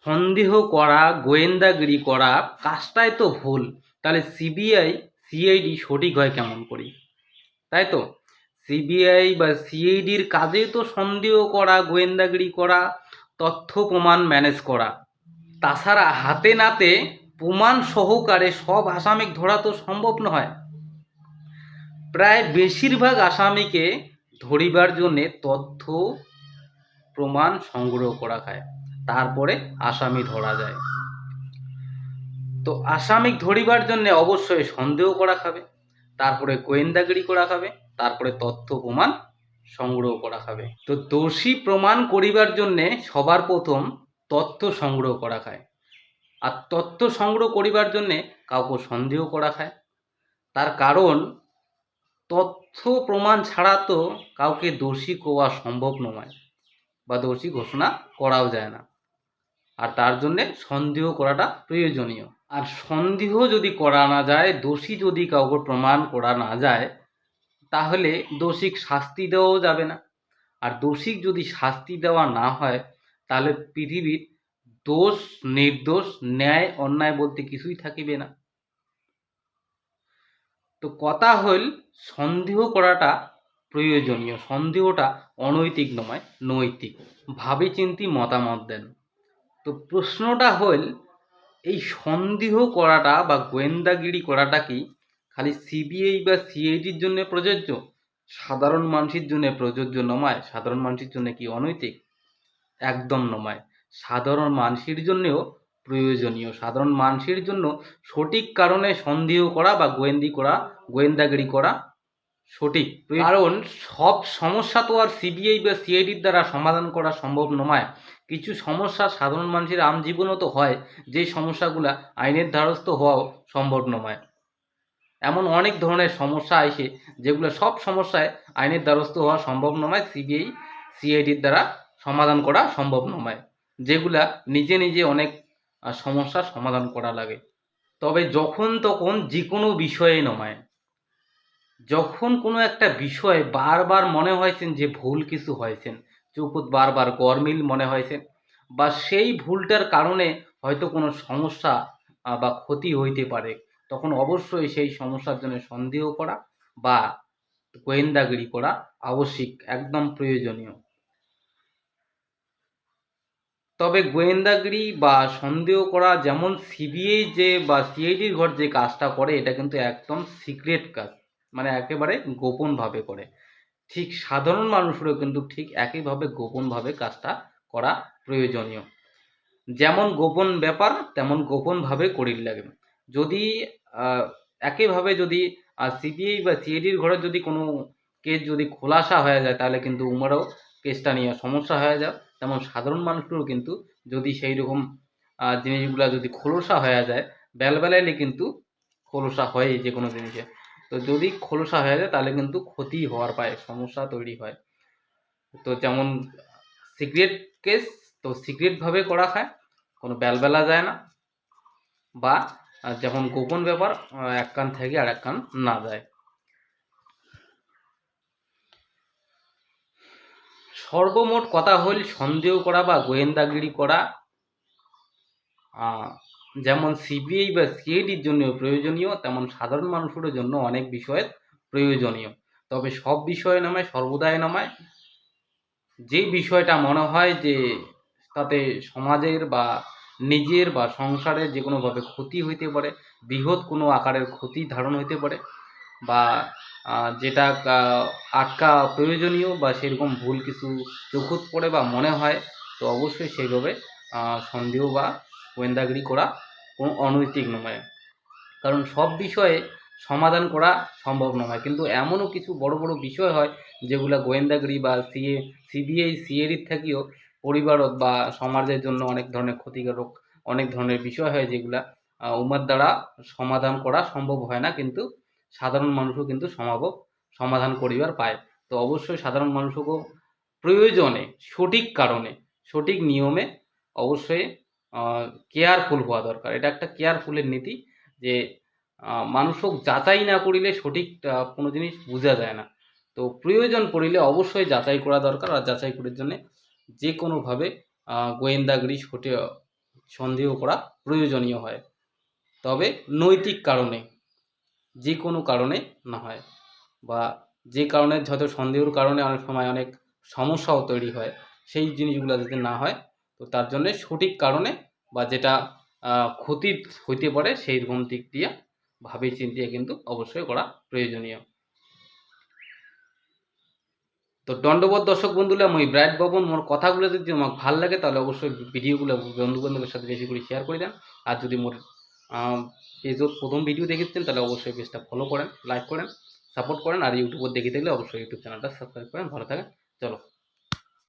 সন্দেহ করা, গোয়েন্দাগিরি করা কাজটাই তো ভুল, তাহলে সিবিআই সিআইডি সঠিক হয় কেমন করি? তাই তো সিবিআই বা সিআইডির কাজেই তো সন্দেহ করা, গোয়েন্দাগিরি করা, তথ্য প্রমাণ ম্যানেজ করা। তাছাড়া হাতে নাতে প্রমাণ সহকারে সব আসামিকে ধরা তো সম্ভব নয়। প্রায় বেশিরভাগ আসামিকে ধরিবার জন্যে তথ্য প্রমাণ সংগ্রহ করা হয়, তারপরে আসামি ধরা যায়। তো আসামিক ধরিবার জন্য অবশ্যই সন্দেহ করা খাবে, তারপরে গোয়েন্দাগিরি করা খাবে, তারপরে তথ্য প্রমাণ সংগ্রহ করা খাবে। তো দোষী প্রমাণ করিবার জন্যে সবার প্রথম তথ্য সংগ্রহ করা খায়, আর তথ্য সংগ্রহ করিবার জন্যে কাউকে সন্দেহ করা খায়। তার কারণ তথ্য প্রমাণ ছাড়া তো কাউকে দোষী কোয়া সম্ভব নয় বা দোষী ঘোষণা করাও যায় না, আর তার জন্যে সন্দেহ করাটা প্রয়োজনীয়। আর সন্দেহ যদি করা না যায়, দোষী যদি কাউকে প্রমাণ করা না যায়, তাহলে দোষীক শাস্তি দেওয়াও যাবে না। আর দোষীক যদি শাস্তি দেওয়া না হয়, তাহলে পৃথিবীর দোষ নির্দোষ, ন্যায় অন্যায় বলতে কিছুই থাকিবে না। তো কথা হল সন্দেহ করাটা প্রয়োজনীয়, সন্দেহটা অনৈতিক নয়, নৈতিক। ভাবে চিন্তি মতামত দেন। তো প্রশ্নটা হল, এই সন্দেহ করাটা বা গোয়েন্দাগিরি করাটা কি খালি সিবিআই বা সিআইডির জন্য প্রযোজ্য, সাধারণ মানুষের জন্য প্রযোজ্য নয়? সাধারণ মানুষের জন্য কি অনৈতিক? একদম নয়। সাধারণ মানুষের জন্যও প্রয়োজনীয়। সাধারণ মানুষের জন্য সঠিক কারণে সন্দেহ করা বা গোয়েন্দাগিরি করা সঠিক। কারণ সব সমস্যা তো আর সিবিআই বা সিআইডির দ্বারা সমাধান করা সম্ভব নয়। কিছু সমস্যা সাধারণ মানুষের আমজীবনও তো হয়, যে সমস্যাগুলা আইনের দ্বারস্থ হওয়াও সম্ভব নয়। এমন অনেক ধরনের সমস্যা আসে যেগুলো সব সমস্যায় আইনের দ্বারস্থ হওয়া সম্ভব নয়, সিবিআই সিআইডির দ্বারা সমাধান করা সম্ভব নয়, যেগুলা নিজে নিজে অনেক সমস্যার সমাধান করা লাগে। তবে যখন তখন যে কোনো বিষয়ে নয়, যখন কোনো একটা বিষয়ে বারবার মনে হয়েছেন যে ভুল কিছু হয়েছেন, চোখত বারবার গরমিল মনে হয়েছেন, বা সেই ভুলটার কারণে হয়তো কোনো সমস্যা বা ক্ষতি হইতে পারে, তখন অবশ্যই সেই সমস্যার জন্য সন্দেহ করা বা গোয়েন্দাগিরি করা আবশ্যিক, একদম প্রয়োজনীয়। তবে গোয়েন্দাগিরি বা সন্দেহ করা যেমন সিবিআই যে বা সিআইডির ঘর যে কাজটা করে, এটা কিন্তু একদম সিক্রেট কাজ, মানে একেবারে গোপনভাবে করে। ঠিক সাধারণ মানুষেরও কিন্তু ঠিক একইভাবে গোপনভাবে কাজটা করা প্রয়োজনীয়। যেমন গোপন ব্যাপার তেমন গোপনভাবে করির লাগে। যদি একইভাবে যদি সিবিআই বা সিআইডির ঘরে যদি কোনো কেস যদি খোলাসা হয়ে যায়, তাহলে কিন্তু উমারও কেসটা নিয়ে সমস্যা হয়ে যায়। তেমন সাধারণ মানুষেরও কিন্তু যদি সেই রকম জিনিসগুলো যদি খোলসা হয়ে যায়, বেলবেলাইলে কিন্তু খোলসা হয় যে কোনো জিনিসে। তো যদি খোলসা হয়ে যায় তাহলে কিন্তু ক্ষতি হওয়ার পায়, সমস্যা তৈরি হয়। তো যেমন সিক্রেট কেস তো সিক্রেটভাবে করা হয়, কোনো বেলবেলা যায় না, বা যখন গোপন ব্যাপার এক কান থেকে আর এক কান না যায়। সর্বমোট কথা হল, সন্দেহ করা বা গোয়েন্দাগিরি করা যেমন সিবিআই বা সিআইডির জন্য প্রয়োজনীয়, তেমন সাধারণ মানুষের জন্য অনেক বিষয়ের প্রয়োজনীয়। তবে সব বিষয়ে নয়, সর্বদাই নয়। যে বিষয়টা মনে হয় যে তাতে সমাজের বা নিজের বা সংসারের যে কোনোভাবে ক্ষতি হইতে পারে, বৃহৎ কোনো আকারের ক্ষতি ধারণ হইতে পারে, বা যেটা আটকা প্রয়োজনীয় বা সেরকম ভুল কিছু চোখত পড়ে বা মনে হয়, তো অবশ্যই সেইভাবে সন্দেহ বা গোয়েন্দাগিরি করা কোনো অনৈতিক নয়। কারণ সব বিষয়ে সমাধান করা সম্ভব নয়, কিন্তু এমনও কিছু বড় বড় বিষয় হয় যেগুলা গোয়েন্দাগিরি বা সিবিআই সিআইডির থেকেও পরিবারত বা সমাজের জন্য অনেক ধরনের ক্ষতিকারক অনেক ধরনের বিষয় হয়, যেগুলা উমার দ্বারা সমাধান করা সম্ভব হয় না, কিন্তু সাধারণ মানুষও কিন্তু সমাধান করিবার পায়। তো অবশ্যই সাধারণ মানুষকেও প্রয়োজনে সঠিক কারণে সঠিক নিয়মে অবশ্যই কেয়ারফুল হওয়া দরকার। এটা একটা কেয়ারফুলের নীতি, যে মানুষক যাচাই না করিলে সঠিক কোনো জিনিস বোঝা যায় না। তো প্রয়োজন পড়িলে অবশ্যই যাচাই করা দরকার, আর যাচাই করার জন্যে যে কোনোভাবে গোয়েন্দাগিরি সন্দেহ করা প্রয়োজনীয় হয়, তবে নৈতিক কারণে, যে কোনো কারণে না হয়, বা যে কারণে হয়তো সন্দেহের কারণে অনেক সময় অনেক সমস্যাও তৈরি হয়, সেই জিনিসগুলো যাতে না হয়, তো তার জন্যে সঠিক কারণে বা যেটা ক্ষতি হইতে পারে সেই রকম দিক দিয়ে ভাবি চিন্তিয়ে কিন্তু অবশ্যই করা প্রয়োজনীয়। তো দণ্ডবোধ দর্শক বন্ধুরা, মই ব্রাইট ভবন। মোর কথাগুলো যদি তোমাকে ভাল লাগে তাহলে অবশ্যই ভিডিওগুলো বন্ধু বান্ধবের সাথে বেশি করে শেয়ার করে দেন। আর যদি মোর পেজত প্রথম ভিডিও দেখেছেন তাহলে অবশ্যই পেজটা ফলো করেন, লাইক করেন, সাপোর্ট করেন। আর ইউটিউবে দেখে থাকলে অবশ্যই ইউটিউব চ্যানেলটা সাবস্ক্রাইব করেন। ভালো থাকেন, চলো।